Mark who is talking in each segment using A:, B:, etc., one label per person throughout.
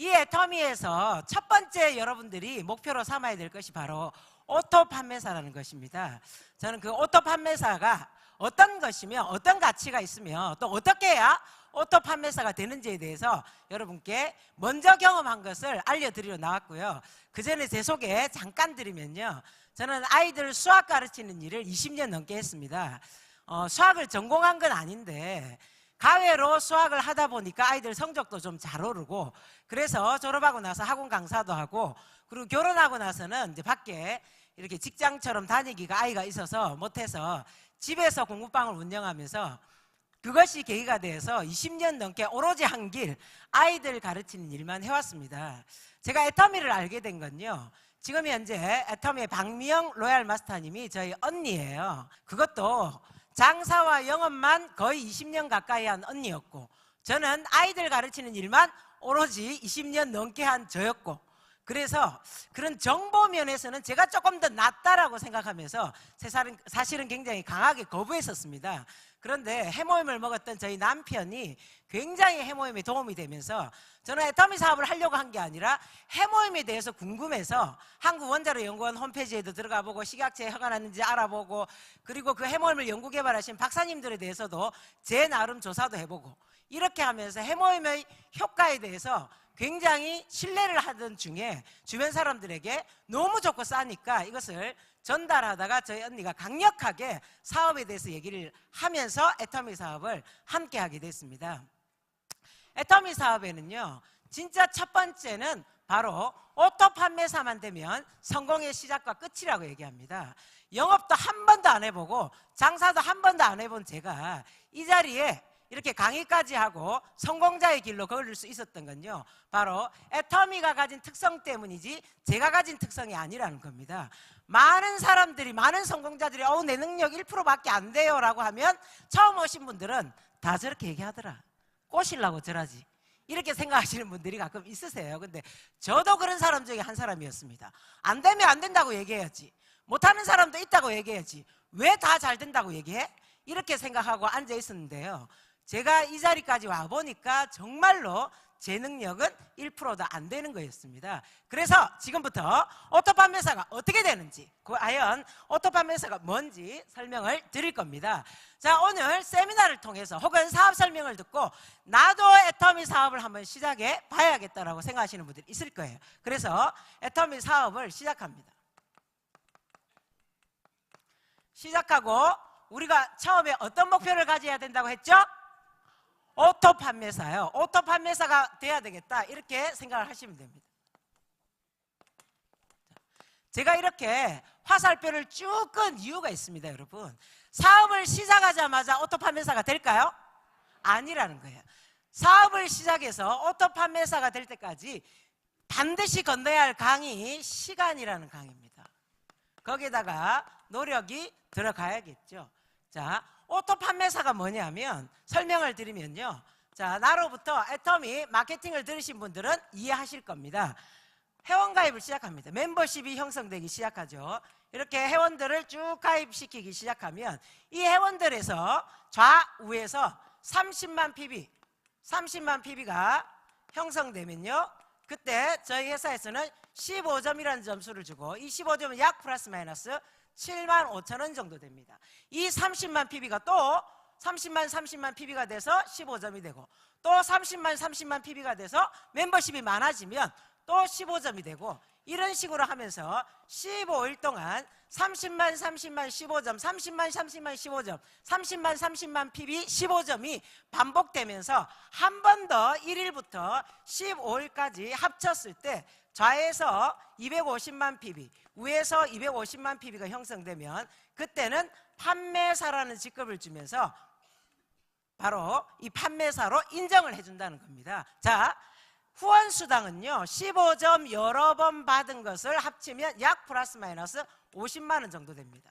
A: 이 애터미에서 첫 번째 여러분들이 목표로 삼아야 될 것이 바로 오토 판매사라는 것입니다. 저는 그 오토 판매사가 어떤 것이며 어떤 가치가 있으며 또 어떻게 해야 오토 판매사가 되는지에 대해서 여러분께 먼저 경험한 것을 알려드리러 나왔고요. 그 전에 제 소개 잠깐 드리면요, 저는 아이들 수학 가르치는 일을 20년 넘게 했습니다. 수학을 전공한 건 아닌데 가외로 수학을 하다 보니까 아이들 성적도 좀 잘 오르고, 그래서 졸업하고 나서 학원 강사도 하고, 그리고 결혼하고 나서는 이제 밖에 이렇게 직장처럼 다니기가 아이가 있어서 못해서 집에서 공부방을 운영하면서 그것이 계기가 돼서 20년 넘게 오로지 한 길 아이들 가르치는 일만 해왔습니다. 제가 애터미를 알게 된 건요, 지금 현재 애터미의 박미영 로얄 마스터님이 저희 언니예요. 그것도 장사와 영업만 거의 20년 가까이 한 언니였고, 저는 아이들 가르치는 일만 오로지 20년 넘게 한 저였고, 그래서 그런 정보 면에서는 제가 조금 더 낫다라고 생각하면서 사실은 굉장히 강하게 거부했었습니다. 그런데 해모임을 먹었던 저희 남편이 굉장히 해모임에 도움이 되면서 저는 애터미 사업을 하려고 한 게 아니라 해모임에 대해서 궁금해서 한국원자로연구원 홈페이지에도 들어가 보고 식약처에 허가 났는지 알아보고, 그리고 그 해모임을 연구개발하신 박사님들에 대해서도 제 나름 조사도 해보고, 이렇게 하면서 해모임의 효과에 대해서 굉장히 신뢰를 하던 중에 주변 사람들에게 너무 좋고 싸니까 이것을 전달하다가 저희 언니가 강력하게 사업에 대해서 얘기를 하면서 애터미 사업을 함께 하게 됐습니다. 애터미 사업에는요, 진짜 첫 번째는 바로 오토 판매사만 되면 성공의 시작과 끝이라고 얘기합니다. 영업도 한 번도 안 해보고 장사도 한 번도 안 해본 제가 이 자리에 이렇게 강의까지 하고 성공자의 길로 걸을 수 있었던 건요, 바로 애터미가 가진 특성 때문이지 제가 가진 특성이 아니라는 겁니다. 많은 사람들이, 많은 성공자들이 내 능력 1%밖에 안 돼요 라고 하면 처음 오신 분들은 다 저렇게 얘기하더라, 꼬시려고 저러지, 이렇게 생각하시는 분들이 가끔 있으세요. 근데 저도 그런 사람 중에 한 사람이었습니다. 안 되면 안 된다고 얘기해야지, 못하는 사람도 있다고 얘기해야지, 왜 다 잘 된다고 얘기해? 이렇게 생각하고 앉아 있었는데요, 제가 이 자리까지 와보니까 정말로 제 능력은 1%도 안 되는 거였습니다. 그래서 지금부터 오토 판매사가 어떻게 되는지, 과연 오토 판매사가 뭔지 설명을 드릴 겁니다. 자, 오늘 세미나를 통해서 혹은 사업 설명을 듣고 나도 애터미 사업을 한번 시작해 봐야겠다라고 생각하시는 분들이 있을 거예요. 그래서 애터미 사업을 시작합니다. 시작하고 우리가 처음에 어떤 목표를 가져야 된다고 했죠? 오토 판매사요. 오토 판매사가 돼야 되겠다, 이렇게 생각을 하시면 됩니다. 제가 이렇게 화살표를 쭉 끈 이유가 있습니다. 여러분, 사업을 시작하자마자 오토 판매사가 될까요? 아니라는 거예요. 사업을 시작해서 오토 판매사가 될 때까지 반드시 건너야 할 강이 시간이라는 강입니다. 거기에다가 노력이 들어가야겠죠. 자, 오토 판매사가 뭐냐면 설명을 드리면요, 자, 나로부터 애터미 마케팅을 들으신 분들은 이해하실 겁니다. 회원가입을 시작합니다. 멤버십이 형성되기 시작하죠. 이렇게 회원들을 쭉 가입시키기 시작하면 이 회원들에서 좌우에서 30만 PB가 형성되면요, 그때 저희 회사에서는 15점이라는 점수를 주고, 이 15점은 약 플러스 마이너스 7만 5천 원 정도 됩니다. 이 30만 PB가 또 30만 PB가 돼서 15점이 되고, 또 30만 PB가 돼서 멤버십이 많아지면 또 15점이 되고, 이런 식으로 하면서 15일 동안 30만 15점, 30만 15점, 30만 PB 15점이 반복되면서 한 번 더 1일부터 15일까지 합쳤을 때 좌에서 250만 PB, 우에서 250만 PB가 형성되면 그때는 판매사라는 직급을 주면서 바로 이 판매사로 인정을 해준다는 겁니다. 자, 후원수당은요, 15점 여러 번 받은 것을 합치면 약 플러스 마이너스 50만 원 정도 됩니다.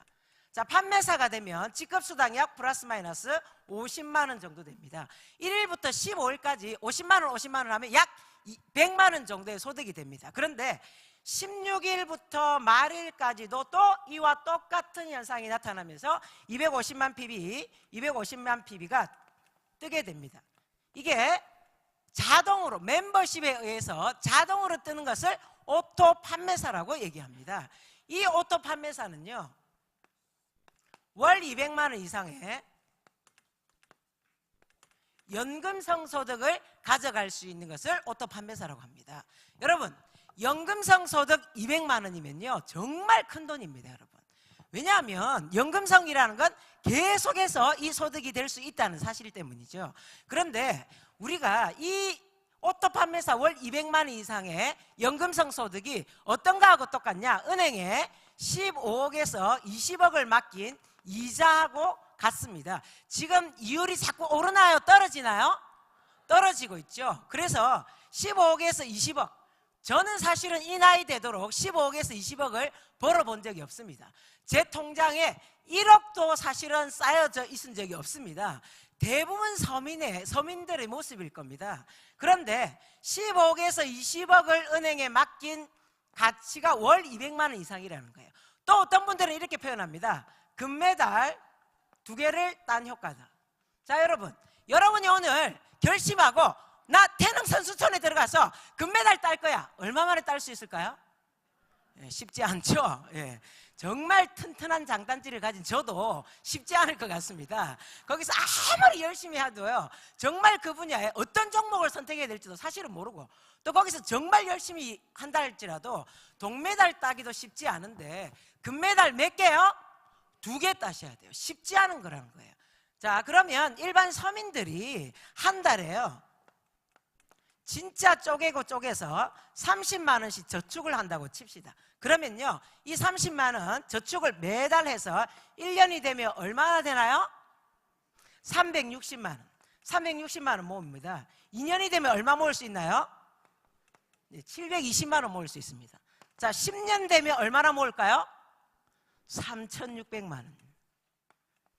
A: 자, 판매사가 되면 직급수당 약 플러스 마이너스 50만 원 정도 됩니다. 1일부터 15일까지 50만 원 하면 약 100만 원 정도의 소득이 됩니다. 그런데 16일부터 말일까지도 또 이와 똑같은 현상이 나타나면서 250만 PB가 뜨게 됩니다. 이게 자동으로 멤버십에 의해서 자동으로 뜨는 것을 오토 판매사라고 얘기합니다. 이 오토 판매사는요, 월 200만 원 이상의 연금성 소득을 가져갈 수 있는 것을 오토 판매사라고 합니다. 여러분, 연금성 소득 200만 원이면요 정말 큰 돈입니다, 여러분. 왜냐하면 연금성이라는 건 계속해서 이 소득이 될 수 있다는 사실 때문이죠. 그런데 우리가 이 오토 판매사 월 200만 원 이상의 연금성 소득이 어떤 거하고 똑같냐? 은행에 15억에서 20억을 맡긴 이자하고 같습니다. 지금 이율이 자꾸 오르나요? 떨어지나요? 떨어지고 있죠. 그래서 15억에서 20억, 저는 사실은 이 나이 되도록 15억에서 20억을 벌어본 적이 없습니다. 제 통장에 1억도 사실은 쌓여져 있은 적이 없습니다. 대부분 서민들의 모습일 겁니다. 그런데 15억에서 20억을 은행에 맡긴 가치가 월 200만 원 이상이라는 거예요. 또 어떤 분들은 이렇게 표현합니다. 금메달 2개를 딴 효과다. 자, 여러분이 오늘 결심하고 나 태릉 선수촌에 들어가서 금메달 딸 거야. 얼마 만에 딸 수 있을까요? 쉽지 않죠. 정말 튼튼한 장단지를 가진 저도 쉽지 않을 것 같습니다. 거기서 아무리 열심히 해도요, 정말 그 분야에 어떤 종목을 선택해야 될지도 사실은 모르고, 또 거기서 정말 열심히 한다 할지라도 동메달 따기도 쉽지 않은데 금메달 몇 개요? 2개 따셔야 돼요. 쉽지 않은 거라는 거예요. 자, 그러면 일반 서민들이 한 달에요, 진짜 쪼개서 30만 원씩 저축을 한다고 칩시다. 그러면요, 이 30만 원 저축을 매달 해서 1년이 되면 얼마나 되나요? 360만 원. 360만 원 모읍니다. 2년이 되면 얼마 모을 수 있나요? 720만 원 모을 수 있습니다. 자, 10년 되면 얼마나 모을까요? 3,600만 원.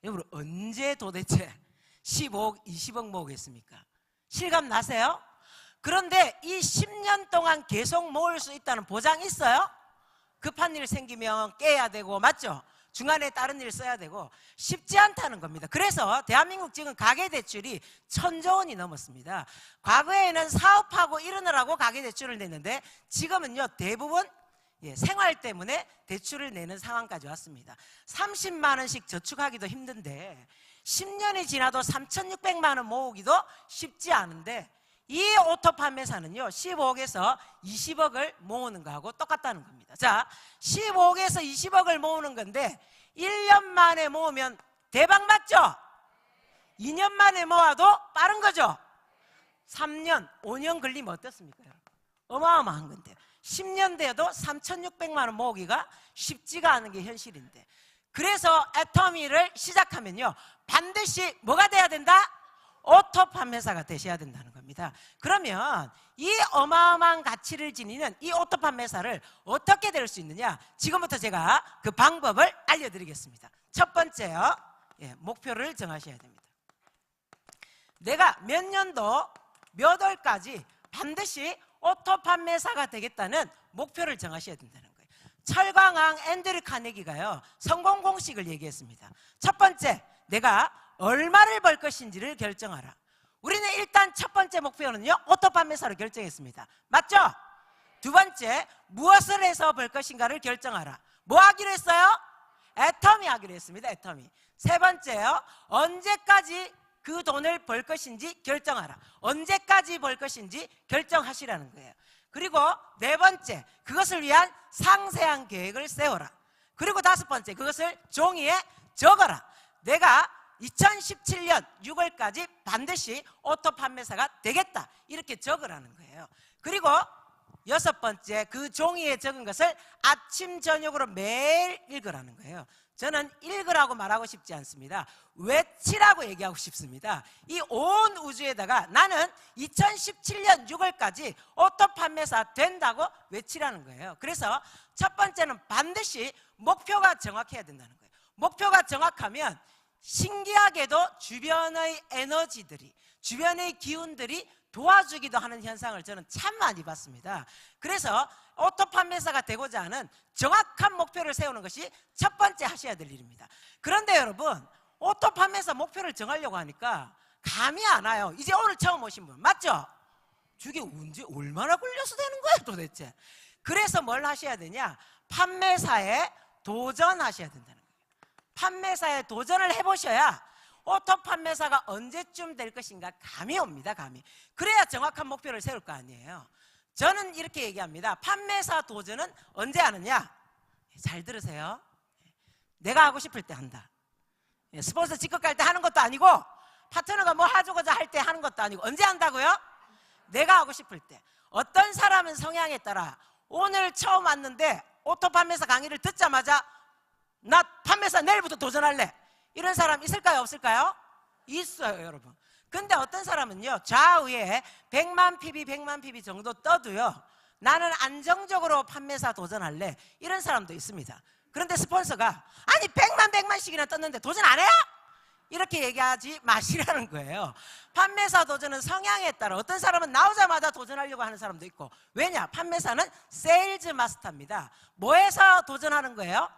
A: 여러분, 언제 도대체 15억, 20억 모으겠습니까? 실감 나세요? 그런데 이 10년 동안 계속 모을 수 있다는 보장 있어요? 급한 일 생기면 깨야 되고, 맞죠? 중간에 다른 일 써야 되고, 쉽지 않다는 겁니다. 그래서 대한민국 지금 가계대출이 1,000조 원이 넘었습니다. 과거에는 사업하고 이러느라고 가계대출을 냈는데 지금은요 대부분 생활 때문에 대출을 내는 상황까지 왔습니다. 30만 원씩 저축하기도 힘든데 10년이 지나도 3,600만 원 모으기도 쉽지 않은데, 이 오토 판매사는요 15억에서 20억을 모으는 거하고 똑같다는 겁니다. 자, 15억에서 20억을 모으는 건데 1년 만에 모으면 대박 맞죠? 2년 만에 모아도 빠른 거죠? 3년, 5년 걸리면 어떻습니까? 어마어마한 건데 10년 돼도 3,600만 원 모으기가 쉽지가 않은 게 현실인데, 그래서 애터미를 시작하면요 반드시 뭐가 돼야 된다? 오토 판매사가 되셔야 된다는 겁니다. 그러면 이 어마어마한 가치를 지니는 이 오토 판매사를 어떻게 될 수 있느냐, 지금부터 제가 그 방법을 알려드리겠습니다. 첫 번째요, 목표를 정하셔야 됩니다. 내가 몇 년도 몇 월까지 반드시 오토 판매사가 되겠다는 목표를 정하셔야 된다는 거예요. 철강왕 앤드류 카네기가요 성공 공식을 얘기했습니다. 첫 번째, 내가 얼마를 벌 것인지를 결정하라. 우리는 일단 첫 번째 목표는요 오토 판매사로 결정했습니다. 맞죠? 두 번째, 무엇을 해서 벌 것인가를 결정하라. 뭐 하기로 했어요? 애터미 하기로 했습니다. 애터미. 세 번째요, 언제까지 그 돈을 벌 것인지 결정하라. 언제까지 벌 것인지 결정하시라는 거예요. 그리고 네 번째, 그것을 위한 상세한 계획을 세워라. 그리고 다섯 번째, 그것을 종이에 적어라. 내가 2017년 6월까지 반드시 오토 판매사가 되겠다, 이렇게 적으라는 거예요. 그리고 여섯 번째, 그 종이에 적은 것을 아침 저녁으로 매일 읽으라는 거예요. 저는 읽으라고 말하고 싶지 않습니다. 외치라고 얘기하고 싶습니다. 이 온 우주에다가 나는 2017년 6월까지 오토 판매사 된다고 외치라는 거예요. 그래서 첫 번째는 반드시 목표가 정확해야 된다는 거예요. 목표가 정확하면 신기하게도 주변의 에너지들이, 주변의 기운들이 도와주기도 하는 현상을 저는 참 많이 봤습니다. 그래서 오토 판매사가 되고자 하는 정확한 목표를 세우는 것이 첫 번째 하셔야 될 일입니다. 그런데 여러분, 오토 판매사 목표를 정하려고 하니까 감이 안 와요. 이제 오늘 처음 오신 분 맞죠? 저게 언제 얼마나 걸려서 되는 거야 도대체. 그래서 뭘 하셔야 되냐, 판매사에 도전하셔야 된다는 거예요. 판매사에 도전을 해보셔야 오토 판매사가 언제쯤 될 것인가 감이 옵니다. 감이. 그래야 정확한 목표를 세울 거 아니에요. 저는 이렇게 얘기합니다. 판매사 도전은 언제 하느냐, 잘 들으세요. 내가 하고 싶을 때 한다. 스폰서 직급 갈 때 하는 것도 아니고, 파트너가 뭐 해주고자 할 때 하는 것도 아니고, 언제 한다고요? 내가 하고 싶을 때. 어떤 사람은 성향에 따라 오늘 처음 왔는데 오토 판매사 강의를 듣자마자 나 판매사 내일부터 도전할래, 이런 사람 있을까요 없을까요? 있어요 여러분. 근데 어떤 사람은요, 좌우에 100만 PB 100만 PB 정도 떠도요, 나는 안정적으로 판매사 도전할래, 이런 사람도 있습니다. 그런데 스폰서가 아니 100만씩이나 떴는데 도전 안 해요? 이렇게 얘기하지 마시라는 거예요. 판매사 도전은 성향에 따라 어떤 사람은 나오자마자 도전하려고 하는 사람도 있고, 왜냐? 판매사는 세일즈 마스터입니다. 뭐해서 도전하는 거예요?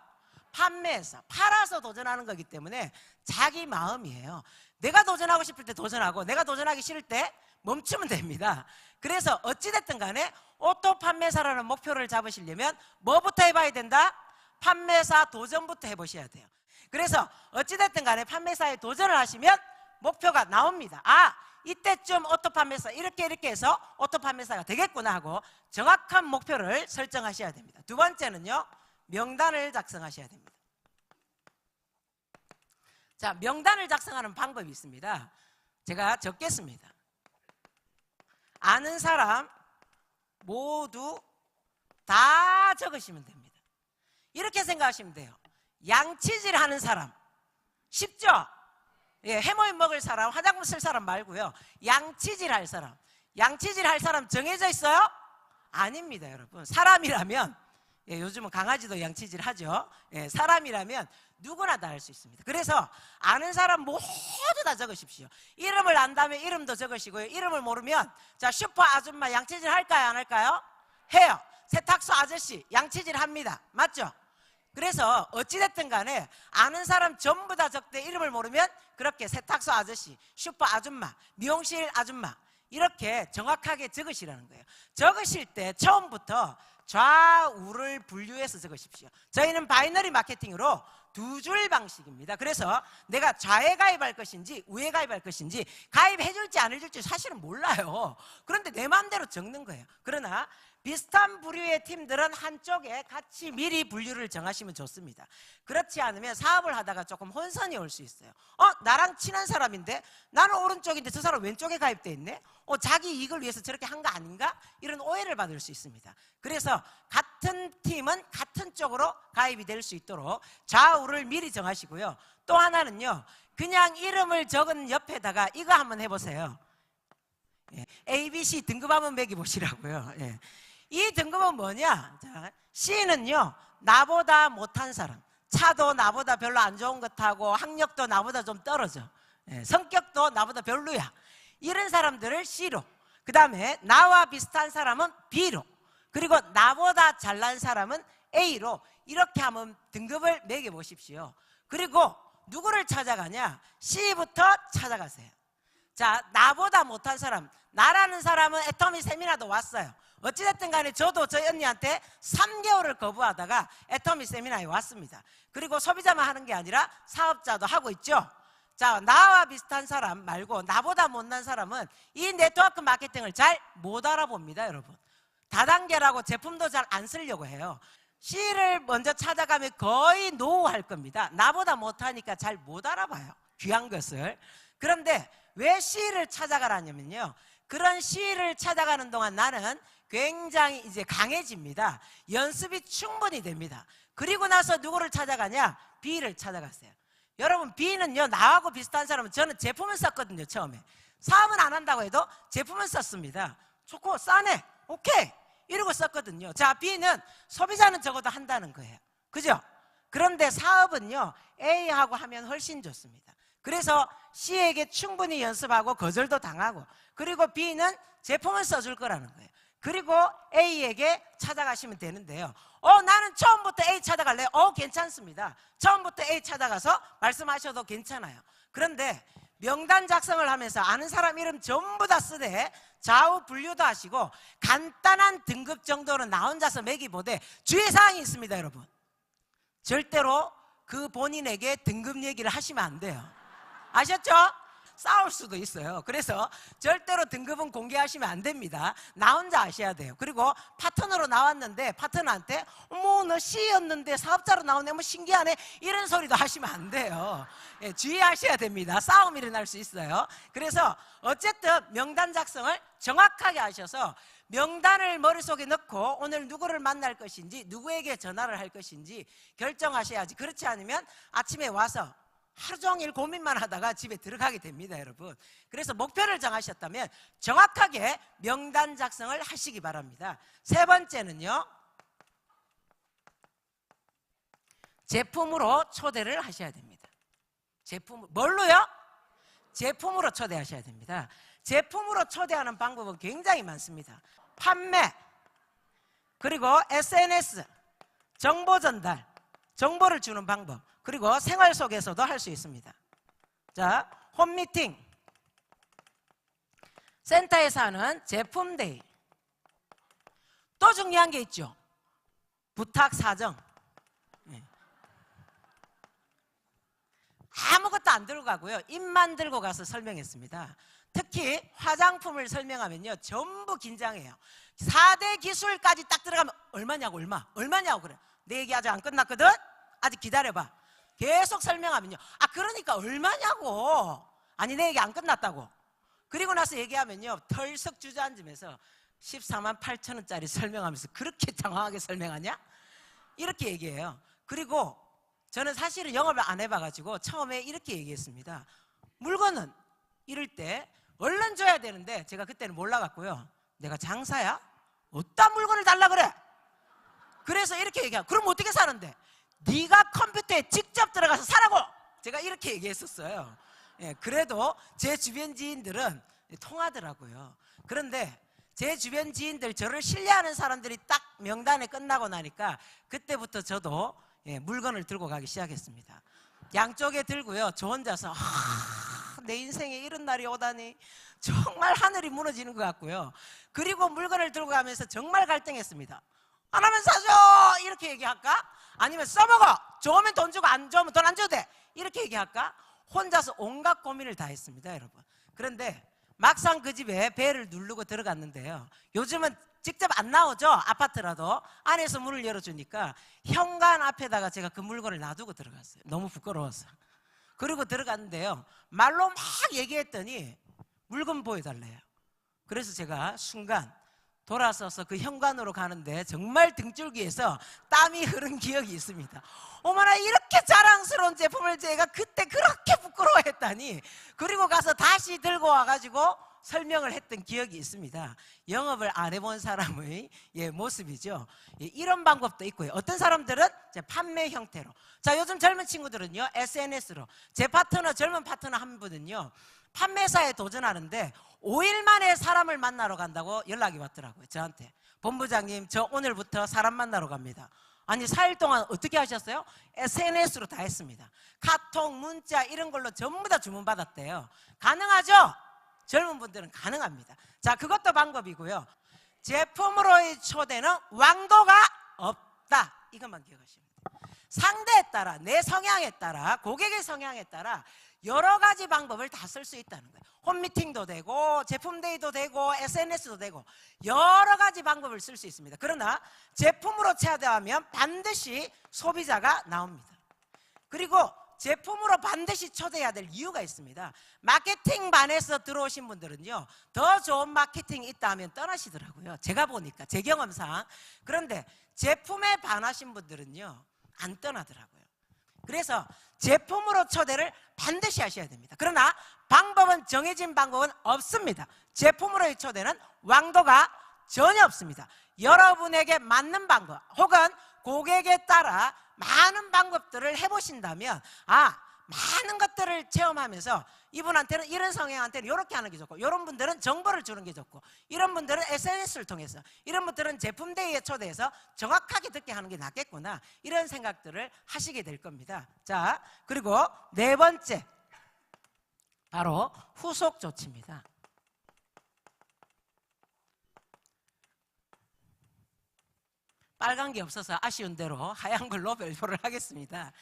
A: 판매사, 팔아서 도전하는 거기 때문에 자기 마음이에요. 내가 도전하고 싶을 때 도전하고 내가 도전하기 싫을 때 멈추면 됩니다. 그래서 어찌됐든 간에 오토 판매사라는 목표를 잡으시려면 뭐부터 해봐야 된다? 판매사 도전부터 해보셔야 돼요. 그래서 어찌됐든 간에 판매사에 도전을 하시면 목표가 나옵니다. 아, 이때쯤 오토 판매사 이렇게 해서 오토 판매사가 되겠구나 하고 정확한 목표를 설정하셔야 됩니다. 두 번째는요, 명단을 작성하셔야 됩니다. 자, 명단을 작성하는 방법이 있습니다. 제가 적겠습니다. 아는 사람 모두 다 적으시면 됩니다. 이렇게 생각하시면 돼요. 양치질 하는 사람 쉽죠? 예, 해모임 먹을 사람, 화장품 쓸 사람 말고요, 양치질 할 사람. 양치질 할 사람 정해져 있어요? 아닙니다 여러분. 사람이라면, 예, 요즘은 강아지도 양치질 하죠. 예, 사람이라면 누구나 다 할 수 있습니다. 그래서 아는 사람 모두 다 적으십시오. 이름을 안다면 이름도 적으시고요, 이름을 모르면 자, 슈퍼 아줌마 양치질 할까요 안 할까요? 해요. 세탁소 아저씨 양치질 합니다. 맞죠? 그래서 어찌됐든 간에 아는 사람 전부 다 적되 이름을 모르면 그렇게 세탁소 아저씨, 슈퍼 아줌마, 미용실 아줌마 이렇게 정확하게 적으시라는 거예요. 적으실 때 처음부터 좌우를 분류해서 적으십시오. 저희는 바이너리 마케팅으로 두 줄 방식입니다. 그래서 내가 좌에 가입할 것인지 우에 가입할 것인지, 가입해 줄지 안 해줄지 사실은 몰라요. 그런데 내 마음대로 적는 거예요. 그러나 비슷한 부류의 팀들은 한쪽에 같이 미리 분류를 정하시면 좋습니다. 그렇지 않으면 사업을 하다가 조금 혼선이 올 수 있어요. 나랑 친한 사람인데 나는 오른쪽인데 저 사람 왼쪽에 가입돼 있네? 자기 이익을 위해서 저렇게 한 거 아닌가? 이런 오해를 받을 수 있습니다. 그래서 같은 팀은 같은 쪽으로 가입이 될 수 있도록 좌우를 미리 정하시고요. 또 하나는요, 그냥 이름을 적은 옆에다가 이거 한번 해보세요. 예, ABC 등급 한번 매겨보시라고요. 예. 이 등급은 뭐냐? 자, C는요, 나보다 못한 사람, 차도 나보다 별로 안 좋은 것 타고 학력도 나보다 좀 떨어져, 예, 성격도 나보다 별로야, 이런 사람들을 C로, 그 다음에 나와 비슷한 사람은 B로, 그리고 나보다 잘난 사람은 A로, 이렇게 한번 등급을 매겨보십시오. 그리고 누구를 찾아가냐? C부터 찾아가세요. 자, 나보다 못한 사람, 나라는 사람은 애터미 세미나도 왔어요. 어찌됐든 간에 저도 저희 언니한테 3개월을 거부하다가 애터미 세미나에 왔습니다. 그리고 소비자만 하는 게 아니라 사업자도 하고 있죠. 자, 나와 비슷한 사람 말고 나보다 못난 사람은 이 네트워크 마케팅을 잘 못 알아봅니다 여러분. 다단계라고 제품도 잘 안 쓰려고 해요. C를 먼저 찾아가면 거의 노 할 겁니다. 나보다 못하니까 잘 못 알아봐요, 귀한 것을. 그런데 왜 C를 찾아가라냐면요, 그런 C를 찾아가는 동안 나는 굉장히 이제 강해집니다. 연습이 충분히 됩니다. 그리고 나서 누구를 찾아가냐? B를 찾아갔어요. 여러분, B는요, 나하고 비슷한 사람은, 저는 제품을 썼거든요. 처음에 사업은 안 한다고 해도 제품을 썼습니다. 좋고 싸네, 오케이, 이러고 썼거든요. 자, B는 소비자는 적어도 한다는 거예요. 그죠? 그런데 사업은요, A하고 하면 훨씬 좋습니다. 그래서 C에게 충분히 연습하고 거절도 당하고, 그리고 B는 제품을 써줄 거라는 거예요. 그리고 A에게 찾아가시면 되는데요. 나는 처음부터 A 찾아갈래요? 괜찮습니다. 처음부터 A 찾아가서 말씀하셔도 괜찮아요. 그런데 명단 작성을 하면서 아는 사람 이름 전부 다 쓰되 좌우 분류도 하시고 간단한 등급 정도는 나 혼자서 매기보되 주의사항이 있습니다. 여러분, 절대로 그 본인에게 등급 얘기를 하시면 안 돼요. 아셨죠? 싸울 수도 있어요. 그래서 절대로 등급은 공개하시면 안 됩니다. 나 혼자 아셔야 돼요. 그리고 파트너로 나왔는데 파트너한테 어머 너 C였는데 사업자로 나오네, 뭐 신기하네, 이런 소리도 하시면 안 돼요. 예, 주의하셔야 됩니다. 싸움이 일어날 수 있어요. 그래서 어쨌든 명단 작성을 정확하게 하셔서 명단을 머릿속에 넣고 오늘 누구를 만날 것인지 누구에게 전화를 할 것인지 결정하셔야지. 그렇지 않으면 아침에 와서 하루 종일 고민만 하다가 집에 들어가게 됩니다. 여러분, 그래서 목표를 정하셨다면 정확하게 명단 작성을 하시기 바랍니다. 세 번째는요, 제품으로 초대를 하셔야 됩니다. 제품, 뭘로요? 제품으로 초대하셔야 됩니다. 제품으로 초대하는 방법은 굉장히 많습니다. 판매, 그리고 SNS, 정보 전달, 정보를 주는 방법, 그리고 생활 속에서도 할 수 있습니다. 자, 홈미팅, 센터에서 하는 제품데이, 또 중요한 게 있죠. 부탁 사정. 아무것도 안 들고 가고요, 입만 들고 가서 설명했습니다. 특히 화장품을 설명하면요 전부 긴장해요. 4대 기술까지 딱 들어가면 얼마냐고, 얼마냐고 그래. 내 얘기 아직 안 끝났거든, 아직 기다려봐. 계속 설명하면요, 아 그러니까 얼마냐고, 아니 내 얘기 안 끝났다고. 그리고 나서 얘기하면요 털썩 주저앉으면서 14만 8천 원짜리 설명하면서 그렇게 장황하게 설명하냐, 이렇게 얘기해요. 그리고 저는 사실은 영업을 안 해봐가지고 처음에 이렇게 얘기했습니다. 물건은 이럴 때 얼른 줘야 되는데 제가 그때는 몰라갖고요, 내가 장사야? 어떤 물건을 달라 그래? 그래서 이렇게 얘기하고, 그럼 어떻게 사는데? 네가 컴퓨터에 직접 들어가서 사라고! 제가 이렇게 얘기했었어요. 예, 그래도 제 주변 지인들은 통하더라고요. 그런데 제 주변 지인들, 저를 신뢰하는 사람들이 딱 명단에 끝나고 나니까 그때부터 저도 물건을 들고 가기 시작했습니다. 양쪽에 들고요, 저 혼자서 내 인생에 이런 날이 오다니 정말 하늘이 무너지는 것 같고요. 그리고 물건을 들고 가면서 정말 갈등했습니다. 안 하면 사줘! 이렇게 얘기할까? 아니면 써먹어! 좋으면 돈 주고 안 좋으면 돈 안 줘도 돼! 이렇게 얘기할까? 혼자서 온갖 고민을 다 했습니다. 여러분, 그런데 막상 그 집에 배를 누르고 들어갔는데요, 요즘은 직접 안 나오죠. 아파트라도 안에서 문을 열어주니까 현관 앞에다가 제가 그 물건을 놔두고 들어갔어요. 너무 부끄러워서. 그리고 들어갔는데요, 말로 막 얘기했더니 물건 보여달래요. 그래서 제가 순간 돌아서서 그 현관으로 가는데 정말 등줄기에서 땀이 흐른 기억이 있습니다. 어머나, 이렇게 자랑스러운 제품을 제가 그때 그렇게 부끄러워했다니. 그리고 가서 다시 들고 와가지고 설명을 했던 기억이 있습니다. 영업을 안 해본 사람의 모습이죠. 이런 방법도 있고요. 어떤 사람들은 판매 형태로. 자, 요즘 젊은 친구들은요 SNS로. 제 파트너, 젊은 파트너 한 분은요 판매사에 도전하는데 5일 만에 사람을 만나러 간다고 연락이 왔더라고요. 저한테. 본부장님, 저 오늘부터 사람 만나러 갑니다. 아니 4일 동안 어떻게 하셨어요? SNS로 다 했습니다. 카톡, 문자 이런 걸로 전부 다 주문받았대요. 가능하죠? 젊은 분들은 가능합니다. 자, 그것도 방법이고요. 제품으로의 초대는 왕도가 없다. 이것만 기억하시면 돼요. 상대에 따라, 내 성향에 따라, 고객의 성향에 따라 여러 가지 방법을 다 쓸 수 있다는 거예요. 홈미팅도 되고 제품데이도 되고 SNS도 되고 여러 가지 방법을 쓸 수 있습니다. 그러나 제품으로 초대하면 반드시 소비자가 나옵니다. 그리고 제품으로 반드시 초대해야 될 이유가 있습니다. 마케팅반에서 들어오신 분들은요 더 좋은 마케팅이 있다 하면 떠나시더라고요. 제가 보니까, 제 경험상. 그런데 제품에 반하신 분들은요 안 떠나더라고요. 그래서 제품으로 초대를 반드시 하셔야 됩니다. 그러나 방법은, 정해진 방법은 없습니다. 제품으로의 초대는 왕도가 전혀 없습니다. 여러분에게 맞는 방법 혹은 고객에 따라 많은 방법들을 해보신다면, 많은 것들을 체험하면서 이분한테는 이런 성향한테는 이렇게 하는 게 좋고, 이런 분들은 정보를 주는 게 좋고, 이런 분들은 SNS를 통해서, 이런 분들은 제품데이에 초대해서 정확하게 듣게 하는 게 낫겠구나, 이런 생각들을 하시게 될 겁니다. 자, 그리고 네 번째, 바로 후속 조치입니다. 빨간 게 없어서 아쉬운 대로 하얀 걸로 별표를 하겠습니다.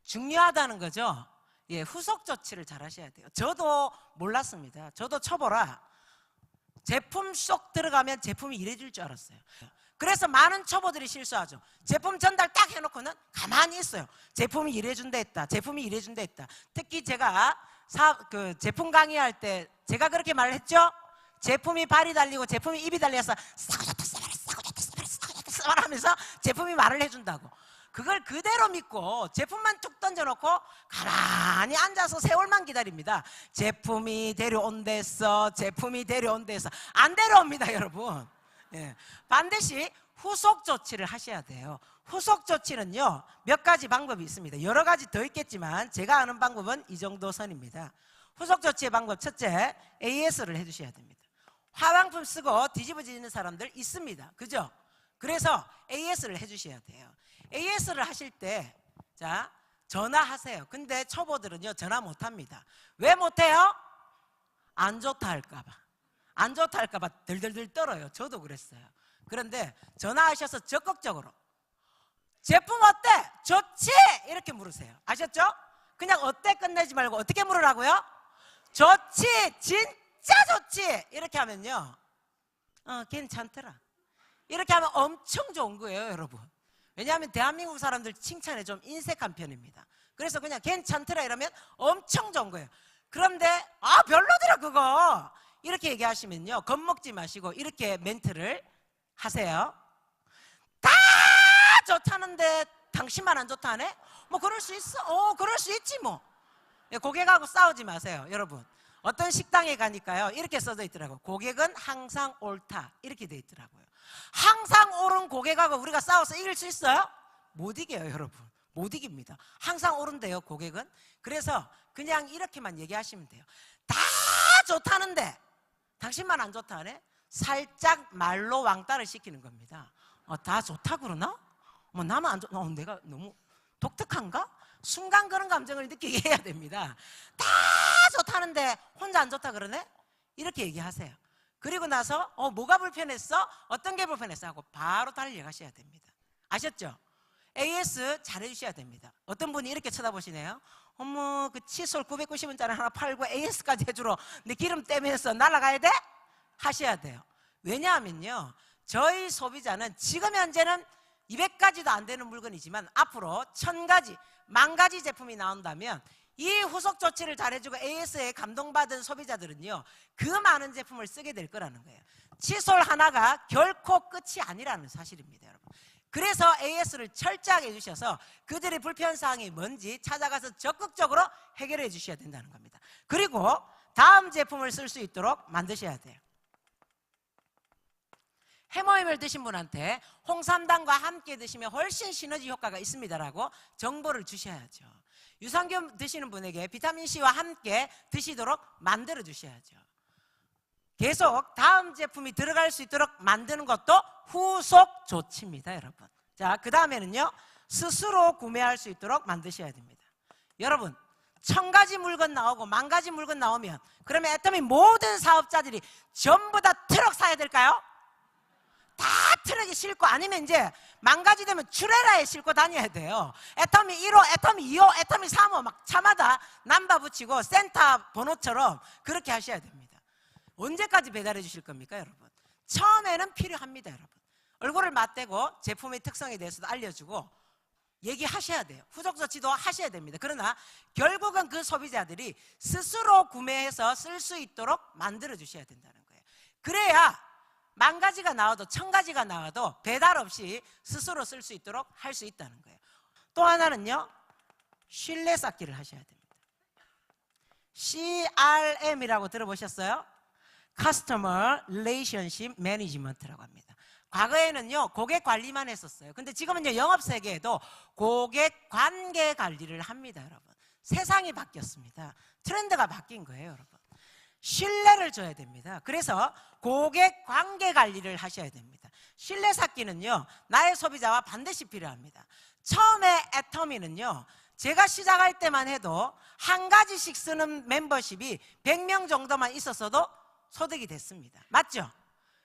A: 중요하다는 거죠. 예, 후속 조치를 잘 하셔야 돼요. 저도 몰랐습니다. 저도 초보라 제품 쏙 들어가면 제품이 이래질 줄 알았어요. 그래서 많은 초보들이 실수하죠. 제품 전달 딱 해놓고는 가만히 있어요. 제품이 이래준다 했다. 제품이 이래준다 했다. 특히 제가 제품 강의할 때 제가 그렇게 말을 했죠. 제품이 발이 달리고 제품이 입이 달려서 싸고 좋다 하면서 제품이 말을 해준다고. 그걸 그대로 믿고 제품만 툭 던져놓고 가만히 앉아서 세월만 기다립니다. 제품이 데려온댔어. 제품이 데려온댔어. 안 데려옵니다, 여러분. 예. 반드시 후속 조치를 하셔야 돼요. 후속 조치는요, 몇 가지 방법이 있습니다. 여러 가지 더 있겠지만 제가 아는 방법은 이 정도 선입니다. 후속 조치의 방법 첫째, AS를 해주셔야 됩니다. 화장품 쓰고 뒤집어지는 사람들 있습니다. 그죠? 그래서 AS를 해주셔야 돼요. AS를 하실 때, 자, 전화하세요. 근데 초보들은요, 전화 못합니다. 왜 못해요? 안 좋다 할까봐. 안 좋다 할까봐 덜덜덜 떨어요. 저도 그랬어요. 그런데 전화하셔서 적극적으로 제품 어때? 좋지? 이렇게 물으세요. 아셨죠? 그냥 어때 끝내지 말고 어떻게 물으라고요? 좋지, 진짜 좋지. 이렇게 하면요, 괜찮더라. 이렇게 하면 엄청 좋은 거예요, 여러분. 왜냐하면 대한민국 사람들 칭찬에 좀 인색한 편입니다. 그래서 그냥 괜찮더라 이러면 엄청 좋은 거예요. 그런데 별로더라 그거 이렇게 얘기하시면요, 겁먹지 마시고 이렇게 멘트를 하세요. 다 좋다는데 당신만 안 좋다 하네? 뭐 그럴 수 있어. 그럴 수 있지 뭐. 고객하고 싸우지 마세요, 여러분. 어떤 식당에 가니까요, 이렇게 써져 있더라고요. 고객은 항상 옳다. 이렇게 돼 있더라고요. 항상 옳은 고객하고 우리가 싸워서 이길 수 있어요? 못 이겨요, 여러분. 못 이깁니다. 항상 옳은데요, 고객은. 그래서 그냥 이렇게만 얘기하시면 돼요. 다 좋다는데 당신만 안 좋다 하네? 살짝 말로 왕따를 시키는 겁니다. 다 좋다 그러나? 나만 안 좋다. 내가 너무 독특한가? 순간 그런 감정을 느끼게 해야 됩니다. 다 좋다는데 혼자 안 좋다 그러네? 이렇게 얘기하세요. 그리고 나서 뭐가 불편했어? 어떤 게 불편했어? 하고 바로 달려가셔야 됩니다. 아셨죠? AS 잘해주셔야 됩니다. 어떤 분이 이렇게 쳐다보시네요. 어머, 그 칫솔 990원짜리 하나 팔고 AS까지 해주러 내 기름 떼면서 날아가야 돼? 하셔야 돼요. 왜냐하면요, 저희 소비자는 지금 현재는 200가지도 안 되는 물건이지만 앞으로 1000가지, 10,000가지 제품이 나온다면 이 후속 조치를 잘해주고 AS에 감동받은 소비자들은요, 그 많은 제품을 쓰게 될 거라는 거예요. 칫솔 하나가 결코 끝이 아니라는 사실입니다, 여러분. 그래서 AS를 철저하게 해주셔서 그들의 불편사항이 뭔지 찾아가서 적극적으로 해결해 주셔야 된다는 겁니다. 그리고 다음 제품을 쓸 수 있도록 만드셔야 돼요. 해모임을 드신 분한테 홍삼당과 함께 드시면 훨씬 시너지 효과가 있습니다라고 정보를 주셔야죠. 유산균 드시는 분에게 비타민C와 함께 드시도록 만들어 주셔야죠. 계속 다음 제품이 들어갈 수 있도록 만드는 것도 후속 조치입니다, 여러분. 자, 그 다음에는요, 스스로 구매할 수 있도록 만드셔야 됩니다. 여러분, 1000가지 물건 나오고 10,000가지 물건 나오면 그러면 애터미 모든 사업자들이 전부 다 트럭 사야 될까요? 다 트럭에 싣고, 아니면 이제 10,000가지 되면 트레라에 싣고 다녀야 돼요. 애터미 1호, 애터미 2호, 애터미 3호 막 차마다 남바 붙이고 센터 번호처럼 그렇게 하셔야 됩니다. 언제까지 배달해 주실 겁니까, 여러분? 처음에는 필요합니다, 여러분. 얼굴을 맞대고 제품의 특성에 대해서도 알려주고 얘기하셔야 돼요. 후속 조치도 하셔야 됩니다. 그러나 결국은 그 소비자들이 스스로 구매해서 쓸 수 있도록 만들어 주셔야 된다는 거예요. 그래야 10,000가지가 나와도 1000가지가 나와도 배달 없이 스스로 쓸 수 있도록 할 수 있다는 거예요. 또 하나는요, 신뢰 쌓기를 하셔야 됩니다. CRM이라고 들어보셨어요? Customer Relationship Management라고 합니다. 과거에는요, 고객 관리만 했었어요. 근데 지금은요, 영업 세계에도 고객 관계 관리를 합니다, 여러분. 세상이 바뀌었습니다. 트렌드가 바뀐 거예요, 여러분. 신뢰를 줘야 됩니다. 그래서 고객 관계 관리를 하셔야 됩니다. 신뢰 쌓기는요, 나의 소비자와 반드시 필요합니다. 처음에 애터미는요, 제가 시작할 때만 해도 한 가지씩 쓰는 멤버십이 100명 정도만 있었어도 소득이 됐습니다. 맞죠?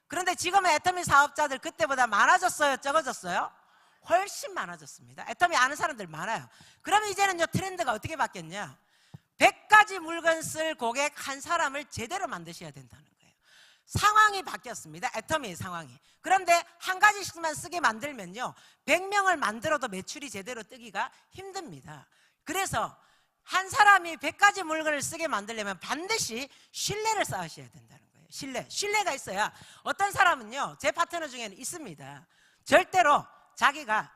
A: 그런데 지금은 애터미 사업자들 그때보다 많아졌어요? 적어졌어요? 훨씬 많아졌습니다. 애터미 아는 사람들 많아요. 그러면 이제는요, 트렌드가 어떻게 바뀌었냐? 100가지 물건 쓸 고객 한 사람을 제대로 만드셔야 된다는 거예요. 상황이 바뀌었습니다. 애터미의 상황이. 그런데 한 가지씩만 쓰게 만들면요, 100명을 만들어도 매출이 제대로 뜨기가 힘듭니다. 그래서 한 사람이 100가지 물건을 쓰게 만들려면 반드시 신뢰를 쌓으셔야 된다는 거예요. 신뢰가 있어야. 어떤 사람은요, 제 파트너 중에는 있습니다. 절대로 자기가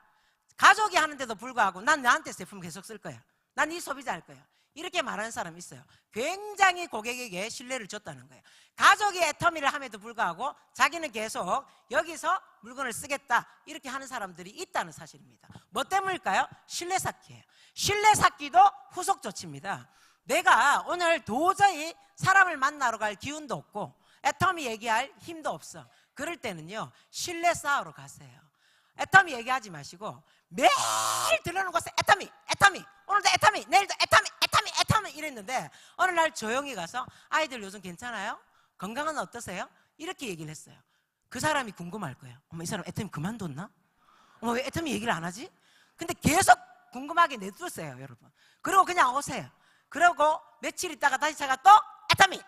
A: 가족이 하는데도 불구하고 난 너한테 제품 계속 쓸 거야, 난 이 소비자 할 거야, 이렇게 말하는 사람이 있어요. 굉장히 고객에게 신뢰를 줬다는 거예요. 가족이 애터미를 함에도 불구하고 자기는 계속 여기서 물건을 쓰겠다, 이렇게 하는 사람들이 있다는 사실입니다. 뭐 때문일까요? 신뢰 쌓기예요. 신뢰 쌓기도 후속 조치입니다. 내가 오늘 도저히 사람을 만나러 갈 기운도 없고 애터미 얘기할 힘도 없어. 그럴 때는요, 신뢰 쌓으러 가세요. 애터미 얘기하지 마시고 매일 들러는 곳에 애터미, 오늘도 애터미, 내일도 애터미 이랬는데 어느 날 조용히 가서 아이들 요즘 괜찮아요? 건강은 어떠세요? 이렇게 얘기를 했어요. 그 사람이 궁금할 거예요. 어머, 이 사람 애터미 그만뒀나? 어머, 왜 애터미 얘기를 안 하지? 근데 계속 궁금하게 내두세요, 여러분. 그리고 그냥 오세요. 그러고 며칠 있다가 다시 제가 또 애터미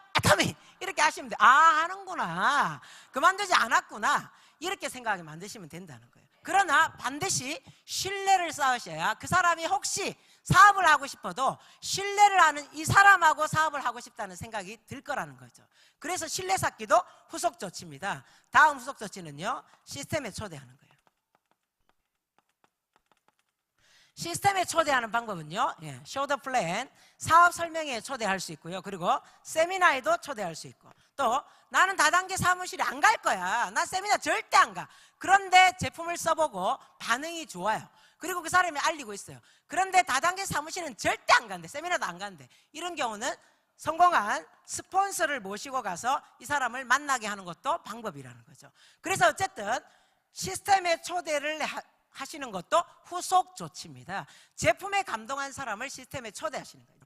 A: 이렇게 하시면 돼요. 아, 하는구나, 그만두지 않았구나, 이렇게 생각하게 만드시면 된다는 거예요. 그러나 반드시 신뢰를 쌓으셔야 그 사람이 혹시 사업을 하고 싶어도 신뢰를 하는 이 사람하고 사업을 하고 싶다는 생각이 들 거라는 거죠. 그래서 신뢰 쌓기도 후속 조치입니다. 다음 후속 조치는요, 시스템에 초대하는 거예요. 시스템에 초대하는 방법은요, 쇼더 플랜, 사업 설명회에 초대할 수 있고요. 그리고 세미나에도 초대할 수 있고, 또 나는 다단계 사무실에 안 갈 거야, 나 세미나 절대 안 가. 그런데 제품을 써보고 반응이 좋아요. 그리고 그 사람이 알리고 있어요. 그런데 다단계 사무실은 절대 안 간대, 세미나도 안 간대. 이런 경우는 성공한 스폰서를 모시고 가서 이 사람을 만나게 하는 것도 방법이라는 거죠. 그래서 어쨌든 시스템에 초대를 하시는 것도 후속 조치입니다. 제품에 감동한 사람을 시스템에 초대하시는 거예요.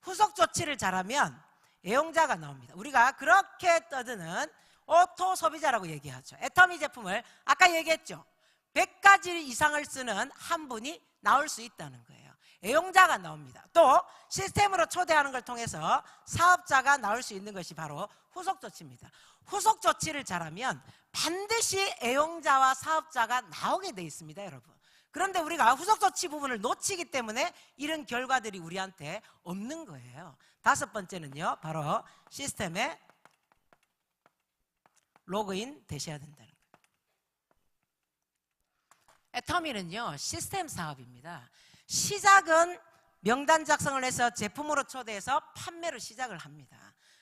A: 후속 조치를 잘하면 애용자가 나옵니다. 우리가 그렇게 떠드는 오토 소비자라고 얘기하죠. 애터미 제품을 아까 얘기했죠. 100가지 이상을 쓰는 한 분이 나올 수 있다는 거예요. 애용자가 나옵니다. 또 시스템으로 초대하는 걸 통해서 사업자가 나올 수 있는 것이 바로 후속 조치입니다. 후속 조치를 잘하면 반드시 애용자와 사업자가 나오게 돼 있습니다, 여러분. 그런데 우리가 후속 조치 부분을 놓치기 때문에 이런 결과들이 우리한테 없는 거예요. 다섯 번째는요, 바로 시스템에 로그인 되셔야 된다는 거예요. 애터미는요, 시스템 사업입니다. 시작은 명단 작성을 해서 제품으로 초대해서 판매를 시작을 합니다.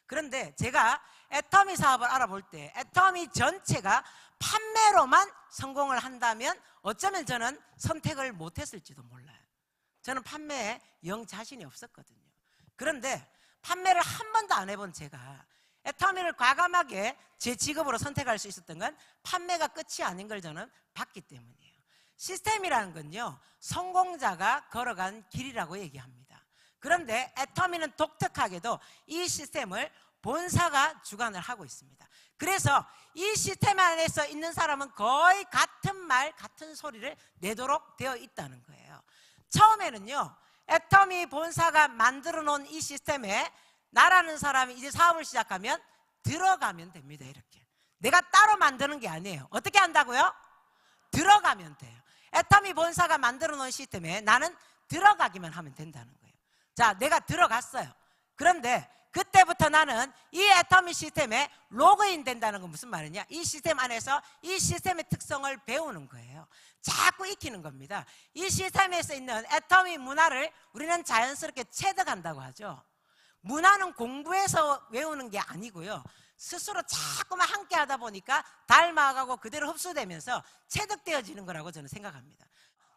A: 그런데 제가 애터미 사업을 알아볼 때 애터미 전체가 판매로만 성공을 한다면 어쩌면 저는 선택을 못했을지도 몰라요. 저는 판매에 영 자신이 없었거든요. 그런데 판매를 한 번도 안 해본 제가 애터미를 과감하게 제 직업으로 선택할 수 있었던 건 판매가 끝이 아닌 걸 저는 봤기 때문이에요. 시스템이라는 건요, 성공자가 걸어간 길이라고 얘기합니다. 그런데 애터미는 독특하게도 이 시스템을 본사가 주관을 하고 있습니다. 그래서 이 시스템 안에서 있는 사람은 거의 같은 말, 같은 소리를 내도록 되어 있다는 거예요. 처음에는요, 애터미 본사가 만들어 놓은 이 시스템에 나라는 사람이 이제 사업을 시작하면 들어가면 됩니다. 이렇게. 내가 따로 만드는 게 아니에요. 어떻게 한다고요? 들어가면 돼요. 애터미 본사가 만들어 놓은 시스템에 나는 들어가기만 하면 된다는 거예요. 자, 내가 들어갔어요. 그런데 그때부터 나는 이 애터미 시스템에 로그인 된다는 건 무슨 말이냐? 이 시스템 안에서 이 시스템의 특성을 배우는 거예요. 자꾸 익히는 겁니다. 이 시스템에서 있는 애터미 문화를 우리는 자연스럽게 체득한다고 하죠. 문화는 공부해서 외우는 게 아니고요, 스스로 자꾸만 함께 하다 보니까 닮아가고 그대로 흡수되면서 체득되어지는 거라고 저는 생각합니다.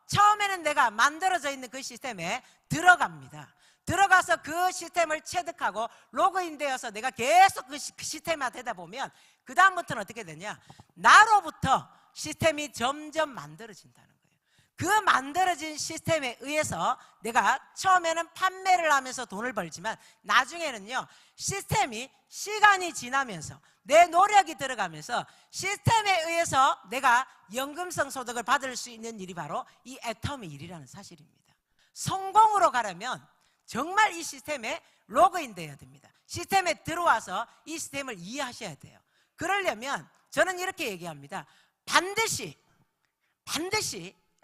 A: 처음에는 내가 만들어져 있는 그 시스템에 들어갑니다. 들어가서 그 시스템을 체득하고 로그인되어서 내가 계속 그 시스템화 되다 보면 그 다음부터는 어떻게 되냐? 나로부터 시스템이 점점 만들어진다는 거예요. 그 만들어진 시스템에 의해서 내가 처음에는 판매를 하면서 돈을 벌지만 나중에는요, 시스템이 시간이 지나면서 내 노력이 들어가면서 시스템에 의해서 내가 연금성 소득을 받을 수 있는 일이 바로 이 애터미 일이라는 사실입니다. 성공으로 가려면 정말 이 시스템에 로그인 돼야 됩니다. 시스템에 들어와서 이 시스템을 이해하셔야 돼요. 그러려면 저는 이렇게 얘기합니다. 반드시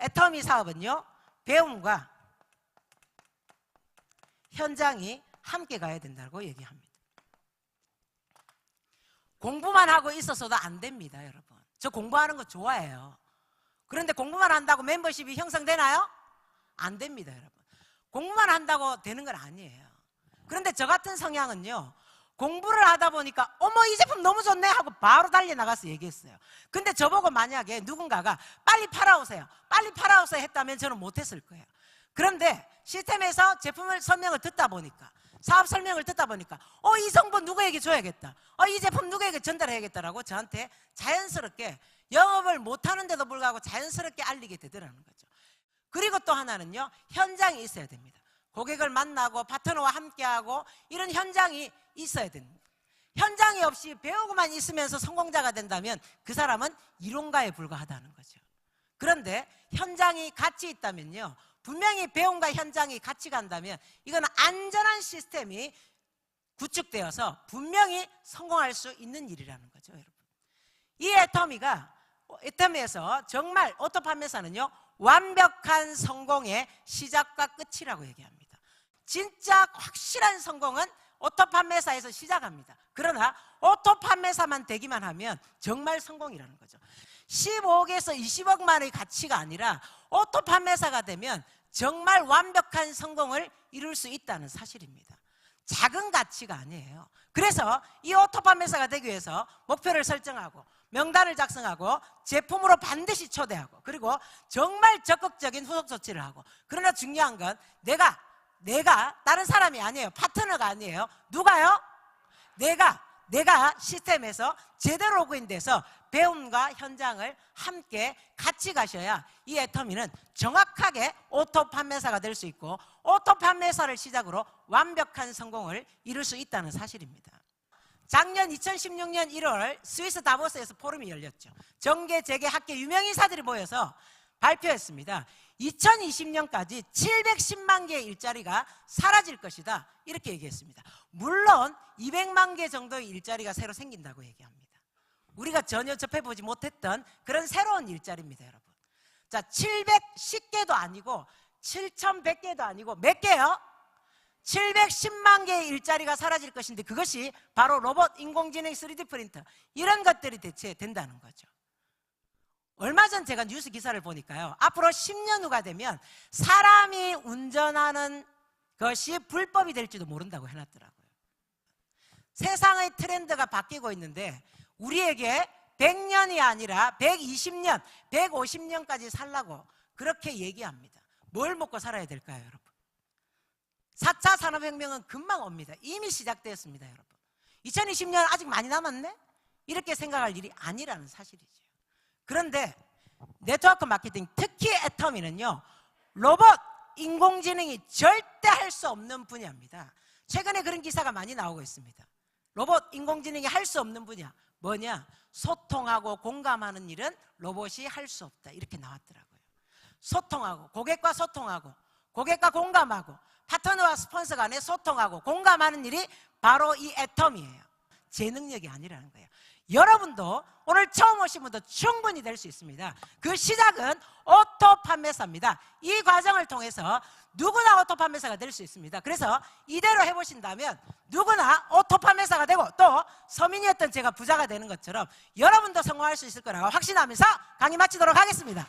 A: 애터미 사업은요, 배움과 현장이 함께 가야 된다고 얘기합니다. 공부만 하고 있어서도 안 됩니다, 여러분. 저 공부하는 거 좋아해요. 그런데 공부만 한다고 멤버십이 형성되나요? 안 됩니다, 여러분. 공부만 한다고 되는 건 아니에요. 그런데 저 같은 성향은요, 공부를 하다 보니까 어머 이 제품 너무 좋네 하고 바로 달려나가서 얘기했어요. 근데 저보고 만약에 누군가가 빨리 팔아오세요, 빨리 팔아오세요 했다면 저는 못했을 거예요. 그런데 시스템에서 제품을 설명을 듣다 보니까, 사업 설명을 듣다 보니까 이 정보 누구에게 줘야겠다, 이 제품 누구에게 전달해야겠다라고 저한테 자연스럽게, 영업을 못하는데도 불구하고 자연스럽게 알리게 되더라는 거죠. 그리고 또 하나는요, 현장이 있어야 됩니다. 고객을 만나고 파트너와 함께하고 이런 현장이 있어야 됩니다. 현장이 없이 배우고만 있으면서 성공자가 된다면 그 사람은 이론가에 불과하다는 거죠. 그런데 현장이 같이 있다면요, 분명히 배움과 현장이 같이 간다면 이건 안전한 시스템이 구축되어서 분명히 성공할 수 있는 일이라는 거죠, 여러분. 이 애터미에서 정말 오토 판매사는요, 완벽한 성공의 시작과 끝이라고 얘기합니다. 진짜 확실한 성공은 오토 판매사에서 시작합니다. 그러나 오토 판매사만 되기만 하면 정말 성공이라는 거죠. 15억에서 20억만의 가치가 아니라 오토 판매사가 되면 정말 완벽한 성공을 이룰 수 있다는 사실입니다. 작은 가치가 아니에요. 그래서 이 오토 판매사가 되기 위해서 목표를 설정하고 명단을 작성하고 제품으로 반드시 초대하고, 그리고 정말 적극적인 후속 조치를 하고, 그러나 중요한 건 내가 다른 사람이 아니에요. 파트너가 아니에요. 누가요? 내가 시스템에서 제대로 로그인돼서 배움과 현장을 함께 같이 가셔야 이 애터미는 정확하게 오토 판매사가 될 수 있고, 오토 판매사를 시작으로 완벽한 성공을 이룰 수 있다는 사실입니다. 작년 2016년 1월 스위스 다보스에서 포럼이 열렸죠. 정계, 재계, 학계 유명인사들이 모여서 발표했습니다. 2020년까지 710만 개의 일자리가 사라질 것이다, 이렇게 얘기했습니다. 물론 200만 개 정도의 일자리가 새로 생긴다고 얘기합니다. 우리가 전혀 접해보지 못했던 그런 새로운 일자리입니다, 여러분. 자, 710개도 아니고 7100개도 아니고 몇 개요? 710만 개의 일자리가 사라질 것인데, 그것이 바로 로봇, 인공지능, 3D 프린터, 이런 것들이 대체된다는 거죠. 얼마 전 제가 뉴스 기사를 보니까요, 앞으로 10년 후가 되면 사람이 운전하는 것이 불법이 될지도 모른다고 해놨더라고요. 세상의 트렌드가 바뀌고 있는데 우리에게 100년이 아니라 120년, 150년까지 살라고 그렇게 얘기합니다. 뭘 먹고 살아야 될까요, 여러분? 4차 산업혁명은 금방 옵니다. 이미 시작되었습니다, 여러분. 2020년 아직 많이 남았네? 이렇게 생각할 일이 아니라는 사실이죠. 그런데 네트워크 마케팅, 특히 애터미는요, 로봇, 인공지능이 절대 할 수 없는 분야입니다. 최근에 그런 기사가 많이 나오고 있습니다. 로봇, 인공지능이 할 수 없는 분야, 뭐냐? 소통하고 공감하는 일은 로봇이 할 수 없다, 이렇게 나왔더라고요. 소통하고, 고객과 공감하고, 파트너와 스폰서 간에 소통하고 공감하는 일이 바로 이 애터미예요. 제 능력이 아니라는 거예요. 여러분도 오늘 처음 오신 분도 충분히 될 수 있습니다. 그 시작은 오토 판매사입니다. 이 과정을 통해서 누구나 오토 판매사가 될 수 있습니다. 그래서 이대로 해보신다면 누구나 오토 판매사가 되고, 또 서민이었던 제가 부자가 되는 것처럼 여러분도 성공할 수 있을 거라고 확신하면서 강의 마치도록 하겠습니다.